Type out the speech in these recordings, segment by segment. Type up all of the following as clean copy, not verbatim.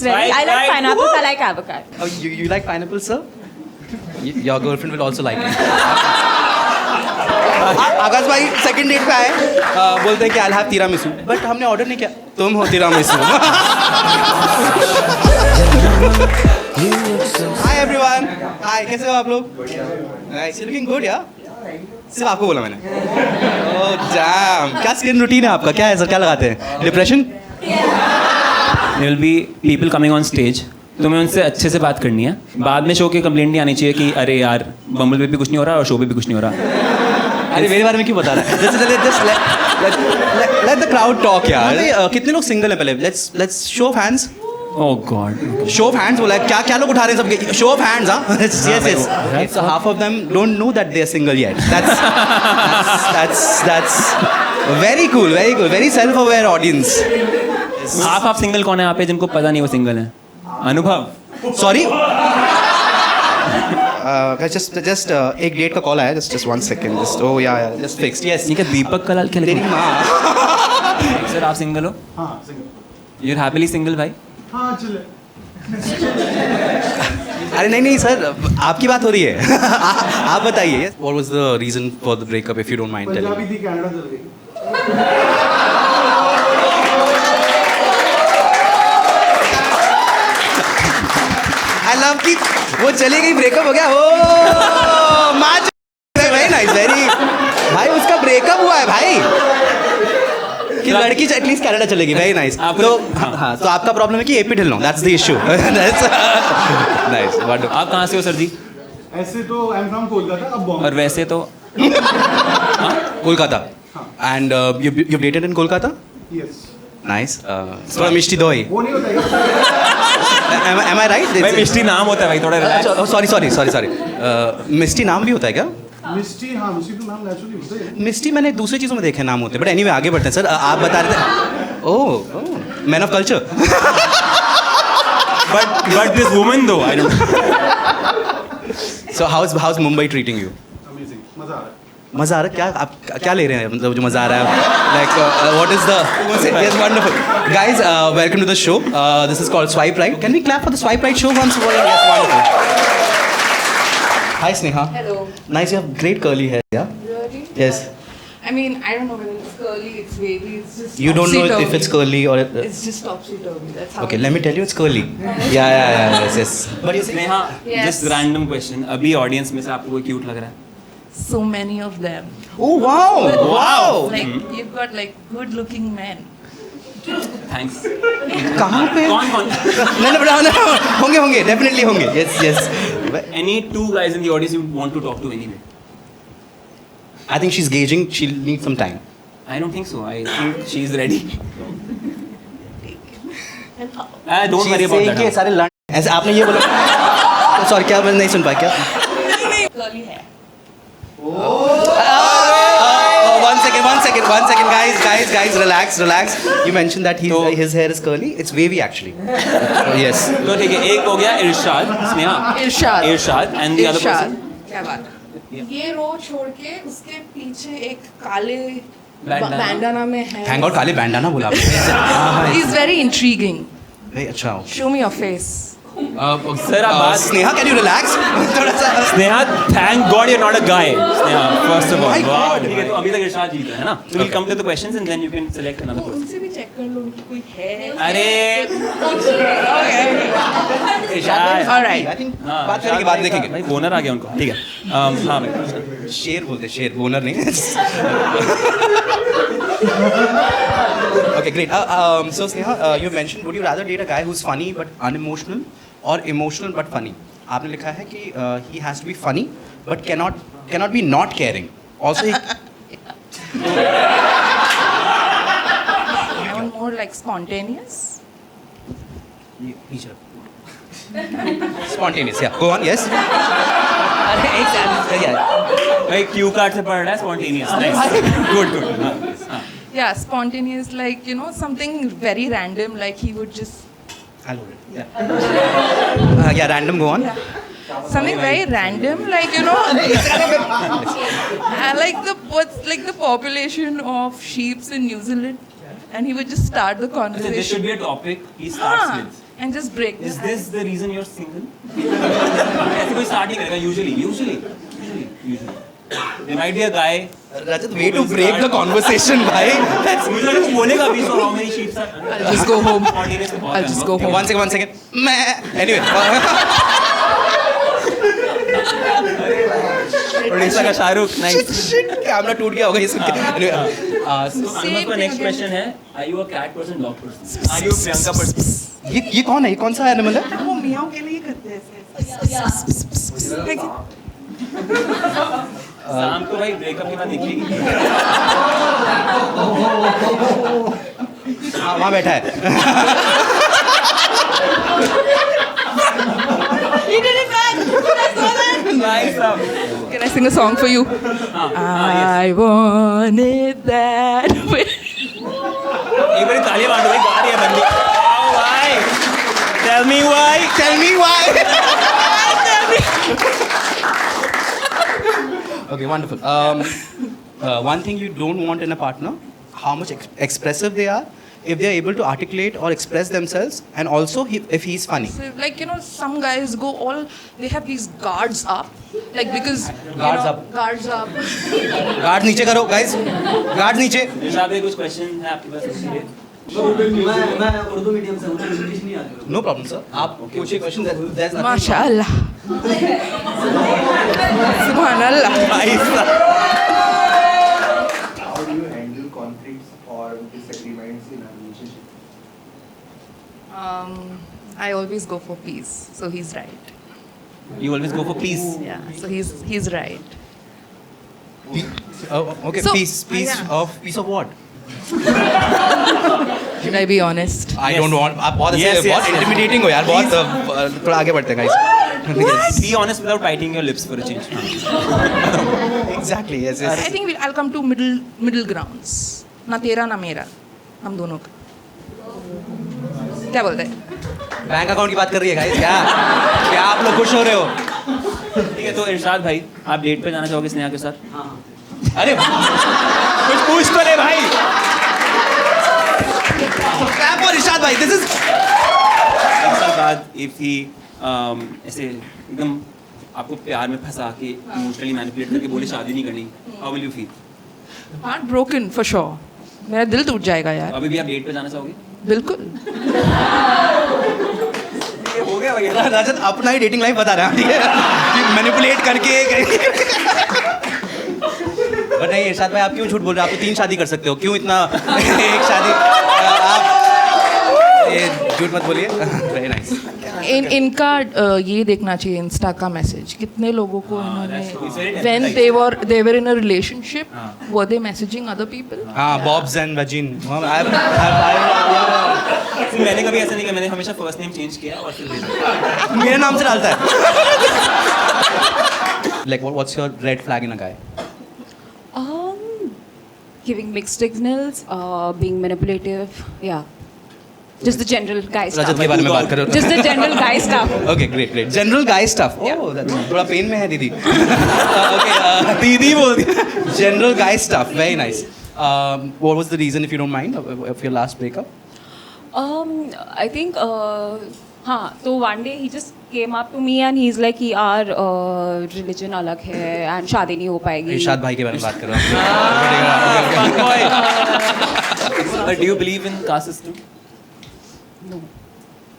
very. I like pineapples. I like avocado. Oh, you like pineapple, sir? Your girlfriend will also like it. आकाश भाई second date पे आए बोलते हैं कि I'll have tiramisu, but हमने order नहीं किया. तुम हो tiramisu. Hi everyone. Hi, कैसे हो आप लोग? Nice, you're looking good, yeah? सिर्फ आपको बोला मैंने. Oh damn. क्या स्किन रूटीन है आपका? क्या है सर? क्या लगाते हैं? Depression? There will be people coming on stage. तुम्हें उनसे अच्छे से बात करनी है. बाद में शो की कंप्लेंट नहीं आनी चाहिए कि अरे यार बम्बल पे भी कुछ नहीं हो रहा और शो पे भी कुछ नहीं हो रहा. अरे मेरे बारे में क्यों बता रहा है? Just let the crowd talk यार. कितने लोग सिंगल हैं पहले? Let's show of hands. Oh God. Show of hands बोला है. क्या लोग उठा रहे हैं सबके? Show of hands, हाँ? Yes. Okay, so half of them don't know that they are single yet. That's very cool. Very self-aware audience. आप सिंगल कौन है यहाँ पे जिनको पता नहीं वो सिंगल है? अनुभव. Sorry. just एक डेट का कॉल आया. Just 1 second. Just fixed. Yes. ये क्या दीपक कलाल क्या तेरी माँ. सर आप सिंगल हो? हाँ सिंगल. You're happily single भाई? हाँ चले. अरे नहीं सर आपकी बात हो रही है. आप बताइए. What was the reason for the breakup if you don't mind telling? Punjabi थी कनाडा चल गई. I love कि वो चली गई ब्रेकअप हो गया. ओ माँ वेरी नाइस वेरी. भाई उसका ब्रेकअप हुआ है भाई. कि लड़की एटलीस्ट कनाडा चलेगी. Very nice. तो हाँ तो आपका प्रॉब्लम है कि एपी ढिल लो. That's the issue. Nice wonderful. आप कहाँ से हो सर जी? ऐसे तो आई एम फ्रॉम कोलकाता. अब बॉम्बे. और वैसे तो Kolkata. And you dated in Kolkata? Yes. Nice. थोड़ा मिष्टी दो ही. वो नहीं होता है. Am I right? भाई मिष्टी नाम होता है भाई थोड़ा relax. सॉरी. मिष्टी नाम भी होता है क्या? मिस्टी. हाँ मिस्टी तो नाम नेचुरली होता है. मिस्टी मैंने दूसरी चीज़ों में देखे नाम होते हैं. बट एनीवे आगे बढ़ते हैं सर. आप बता रहे थे. Oh man of culture. But this woman though, I don't. So how's Mumbai treating you? Amazing. मजा आ रहा है. मज़ा आ रहा है. क्या आप क्या ले रहे हैं मतलब जो मज़ा आ रहा है? Like what is the? Yes, wonderful. Guys, welcome to the show. This is called Swipe Right. Can we clap for the Swipe Right show once? Yes, wonderful. Hi Sneha. Hello. Nice, you have great curly hair. Yeah. Really? Yes. I mean, I don't know whether it's curly, it's wavy, it's just You don't know topsy-turvy. if it's curly or. It's just topsy-turvy. That's how. Okay, let me tell you, it's curly. Yeah. Yes. But you see. Neha, Yes. just random question. अभी audience में से आपको कोई cute लग रहा है? So many of them. Oh wow! Wow! Like you've got like good-looking men. Thanks. कहाँ पे? कौन? No. होंगे. Definitely होंगे. Yes. Any two guys in the audience you want to talk to anyway? I think she's gauging. She'll need some time. I don't think so. I think she's ready. Don't worry She's about saying that. कि सारे लड़. ऐसे आपने ये बोला. Sorry, क्या मैं नहीं सुन पाया क्या? Curly hair. One second, guys, relax. You mentioned that his hair is curly. It's wavy actually. Yes. तो ठीक है, एक हो गया इरशाद, Sneha. Irshad. And the other person. क्या बात? ये रो छोड़ के उसके पीछे एक काले Bandana. बैंडाना में है. Thank God काले बैंडाना बोला आपने. He's very intriguing. Very अच्छा. Show me your face. Sir आप बात. Sneha, can you relax? थोड़ा सा. Sneha, thank God you're not a guy. Sneha, first of all. My God. ठीक है, तो अभी तक इरशाद जीता है ना? So we'll come to the questions and then you can select another person. उनसे भी चेक कर लो उनकी कोई है. अरे. Alright. I think बात करने के बाद देखेंगे. भाई बोनर आ गया उनको. ठीक है. हाँ भाई. शेर बोलते शेर, बोनर नहीं. Okay, great. So Sneha, you mentioned, would you rather date a guy who's funny but unemotional, or emotional but funny? आपने लिखा है कि he has to be funny but cannot be not caring. Also, he. Or more like spontaneous. Spontaneous, yeah. Go on, yes. Yeah. भाई Q card से पढ़ रहा है spontaneous. Nice. Good. हाँ. Yeah, spontaneous, like, you know, something very random, like he would just. Hello. Yeah, random, go on. Something very random, like, you know, like the population of sheeps in New Zealand, and he would just start the This should conversation. be a topic he starts हाँ, with. and just break. Is this the reason you're single? ऐसे कोई start नहीं करेगा usually. There might be a guy. Rajat, way to break the conversation, भाई. मुझे कुछ बोलेगा भी, so how many sheets are? I'll just go home. Spontaneous से बहुत I'll है, just no? go home. One second. मैं anyway. उड़ीसा का शाहरुख, nice. Shit, कैमरा टूट गया होगा ये सुन के. Anyway, So Same Anubhav का thing next again. question है, are you a cat person, dog person? Are you a Priyanka person? ये कौन है? ये कौन सा एनिमल है? वो मियाओ के लिए करते हैं ऐसे। शाम को भाई ब्रेकअप के बाद निकलेगी. हाँ, वहाँ बैठा है. Nice. Can I sing a song for you? I want it that way. एक बार तालियां मारो भाई, गा रही है बंदी. Why? Tell me why. Tell me why. Okay, wonderful. One thing you don't want in a partner, how much expressive they are, if they are able to articulate or express themselves, and also if he's funny. So, like, you know, some guys go all, they have these guards up, like, because Guards up. guards up. Guard नीचे करो, guys. Guard नीचे. निशा भाई कुछ question है आपके पास उसके लिए? मैं उर्दू मीडियम से हूँ, मुझे इंग्लिश नहीं आती. No problem, sir. आप पूछिए question. There's nothing. Mashallah. Subhanallah. How do you handle conflicts or disagreements in a relationship? I always go for peace, so he's right. You always go for peace. Yeah, so he's right. Okay, So- peace yeah. of what? Should I be honest? I don't want. आप बहुत Yes, ऐसे yes, बहुत yes. intimidating हो यार. बहुत थोड़ा आगे बढ़ते हैं, guys. Be honest without biting your lips for a change. Exactly. Yes. I think I'll come to middle grounds. ना तेरा ना मेरा, हम दोनों का. क्या बोलते हैं? बैंक अकाउंट की बात कर रही है, guys. क्या आप लोग खुश हो रहे हो? ठीक है, तो इरशाद भाई, आप डेट पे जाना चाहोगे स्नेहा के साथ? अरे कुछ पूछ तो ले भाई. clap for Irshad भाई. This is एक साल बाद if he ऐसे एकदम आपको प्यार में फंसा के इमोशनली मैनिपुलेट करके बोले शादी नहीं करनी, how will you feel? Heart broken for sure. मेरा दिल टूट जाएगा यार. अभी भी आप डेट पे जाना चाहोगे? बिल्कुल. हो गया भैया. रजत अपना ही डेटिंग लाइफ बता रहा है, ठीक है? मैनिपुलेट करके. बट नहीं इरशाद भाई, आप क्यों झूठ बोल रहे हो? आप तो 3 शादी कर सकते हो, क्यों इतना एक शादी? आप ये झूठ मत बोलिए. Very nice. इनका ये देखना चाहिए इंस्टा का मैसेज. कितने लोगों को it's very इन्होंने tempting, when right? they were in a relationship, were they messaging other people? हाँ, बॉब्स एंड वजीन. मैंने कभी ऐसा नहीं किया, मैंने हमेशा फर्स्ट नेम चेंज किया और फिर मेरे नाम से डालता है. Like what's your red flag in a guy? Giving mixed signals, being manipulative, yeah. Just the general guy stuff. रजत के बारे में बात कर रहे हो? Just the general guy stuff. Okay, great. General guy stuff. Yeah. Oh, थोड़ा pen में है दीदी. Okay, दीदी बोल दी. General guy stuff. Very nice. What was the reason, if you don't mind, of your last breakup? I think, हाँ, तो one day he just came up to me and he's like कि यार religion अलग है and शादी नहीं हो पाएगी. इरशाद भाई के बारे में बात कर रहा हूँ. But do you believe in caste system? No.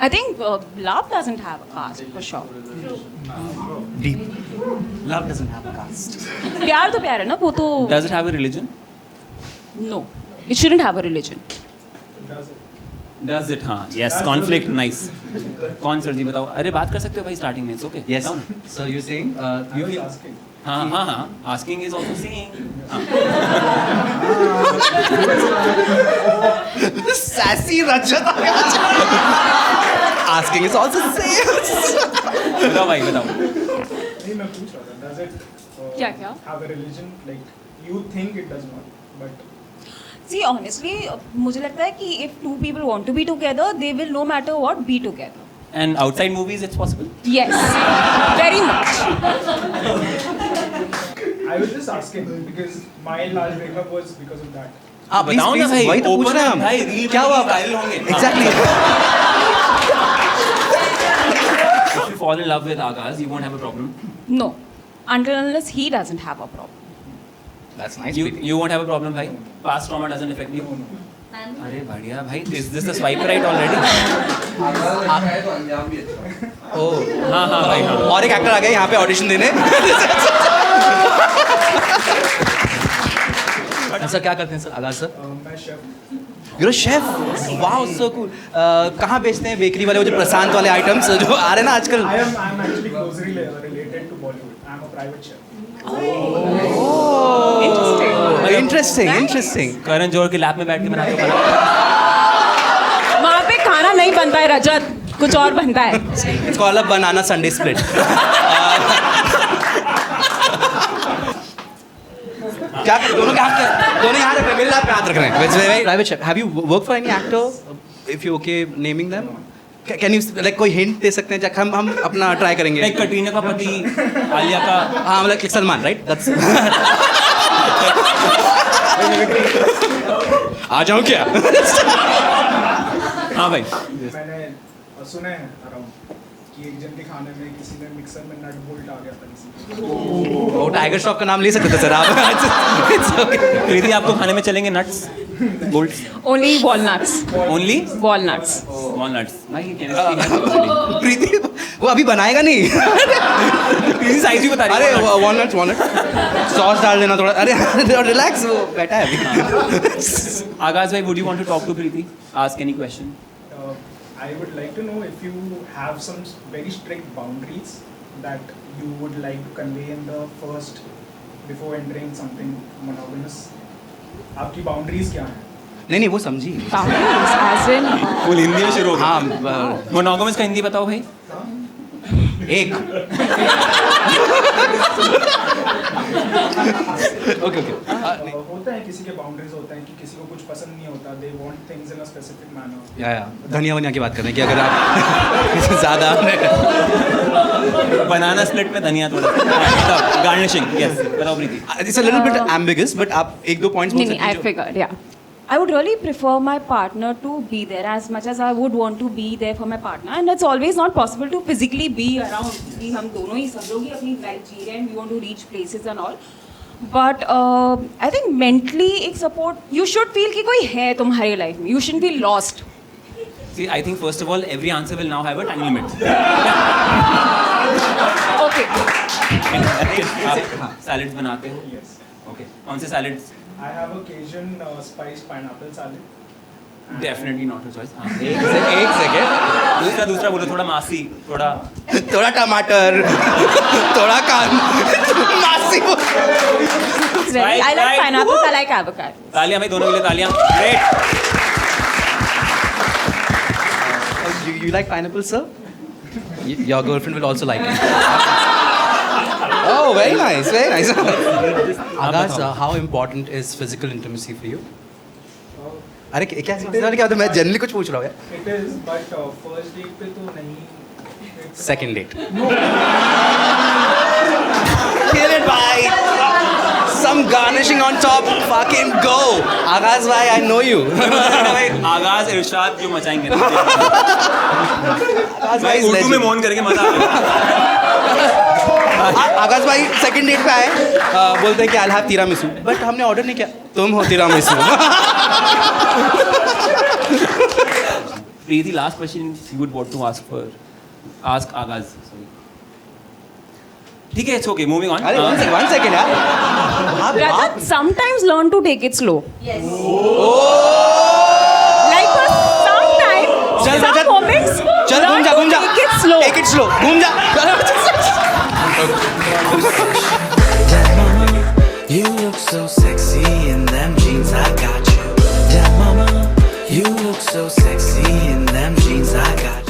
I think love doesn't have a caste for sure. Deep. Love doesn't have a caste. प्यार तो प्यार है ना, वो तो Does it have a religion? no. It shouldn't have a religion. Does it? हाँ. Yes. Conflict. Nice. कौन sir जी बताओ? अरे बात कर सकते हो भाई starting में. It's okay. Yes. So you're saying you हाँ हाँ हाँ. Asking is also saying. sassy Rajat. Asking is also saying. बताओ भाई बताओ. नहीं मैं पूछ रहा था does it क्या क्या? have a religion like you think it does not but See, honestly, मुझे लगता है कि if two people want to be together, they will no matter what be together. And outside movies, it's possible. Yes, very much. I was just asking because my last breakup was because of that. हाँ, please, बताओ ना please, भाई. वही तो पूछ Open रहे हैं up हम. भाई. Reel क्या हुआ? वायरल होंगे. Exactly. fall in love with Agaz, you won't have a problem. No, until unless he doesn't have a problem. That's nice. You won't have a problem, bhai. Past trauma doesn't affect you. अरे बढ़िया भाई. Is this the swipe right already? ओह हाँ हाँ भाई हाँ. और एक actor आ गया यहाँ पे ऑडिशन देने. सर क्या करते हैं सर आगाज सर? मैं chef. You're a chef. Wow, so cool. कहाँ बेचते हैं बेकरी वाले वो जो प्रशांत वाले आइटम्स जो आ रहे हैं ना आजकल? I am actually closely related to Bollywood. I am a private chef. Interesting. Karan Johar के लैब में बैठ के बनाते हो खाना. वहाँ पे खाना नहीं बनता है रजत, कुछ और बनता है. It's called a banana Sunday split. क्या दोनों के हाथ दोनों यहाँ रख रहे हैं, मेरे हाथ पे हाथ रख रहे हैं. Private chef. Have you worked for any actor? If you okay naming them? Can you like कोई hint दे सकते हैं? हम अपना try करेंगे. Like कटरीना का पति, आलिया का. हाँ मतलब एक सलमान, right? That's. आ जाऊँ क्या? हाँ भाई. मैंने सुना है अराउंड कि एक जन के खाने में किसी ने मिक्सर में नट बोल्ट आ गया था किसी को. वो टाइगर श्रॉफ का नाम ले सकते थे सर आप. It's okay. प्रीति आपको खाने में चलेंगे nuts, bolts, Only walnuts. only Walnuts. walnuts. भाई chemistry है already. प्रीति वो अभी बनाएगा नहीं. प्रीति साइज भी बता रही अरे है. वॉलनट सॉस डाल देना थोड़ा. अरे रिलैक्स वो बैठा है अभी. Agaz भाई, would you want to talk to Preeti? Ask any question. I would like to know if you have some very strict boundaries that you would like to convey in the first before entering something monogamous. आपकी boundaries क्या हैं? नहीं वो समझी. Boundaries, as in. Full Hindi में शुरू हो गया. हाँ मोनोगमस का हिंदी बताओ भाई. एक. ओके. होता है किसी के बाउंड्रीज होते हैं कि किसी को कुछ पसंद नहीं होता. They want things in a specific manner. या धनिया वनिया की बात कर रहे हैं कि अगर आप ज़्यादा बनाना स्प्लिट में धनिया थोड़ा गार्निशिंग. यस बताओ Preeti. It's a little bit ambiguous but आप एक दो पॉइंट्स बोल No, सकते I हैं. figured, yeah. I would really prefer my partner to be there as much as I would want to be there for my partner, and it's always not possible to physically be around. कि हम दोनों ही सब लोग ही अपनी life जी रहे हैं, we want to reach places and all. But I think mentally एक support you should feel कि कोई है तुम्हारी लाइफ में. You shouldn't feel lost. See, I think first of all, every answer will now have a time limit. Okay. आप salads बनाते हो? Yes. Okay. कौन से salads? I have a Cajun spiced pineapple salad. Definitely not a choice. हाँ. एक second. दूसरा बोलो, थोड़ा मासी, थोड़ा थोड़ा टमाटर. थोड़ा कान. मासी. It's very, I like pineapples, I like avocado. तालियां भाई, दोनों के लिए तालियां. Great. You like pineapple, sir? Your girlfriend will also like it. Oh, very nice, very nice. Agaz, how important is physical intimacy for you? अरे क्या होता है? मैं जनरली कुछ पूछ रहा हूँ यार. It is, but first date पे तो नहीं. Second date. Kill it, bhai. Some garnishing on top. Fucking go. Agaz bhai, I know you. आगाज इरशाद जो मचाएंगे. Agaz bhai is उर्दू में legend. मौन करके मजा आ गया. आगाज भाई सेकंड डेट पे आए. बोलते हैं कि I'll have tiramisu. बट हमने ऑर्डर नहीं किया. तुम हो tiramisu. Preeti, last question you would want to ask Agaz. Sorry. ठीक है, it's okay. Moving on. अरे one second यार. Rajat, sometimes learn to take it slow. Yes. Like for some time, चल, some चल. moments, चल learn घूम जा. to take it slow. Take it slow. घूम जा. Mama, you look so sexy in them jeans. I got you. Yeah, mama, you look so sexy in them jeans. I got you.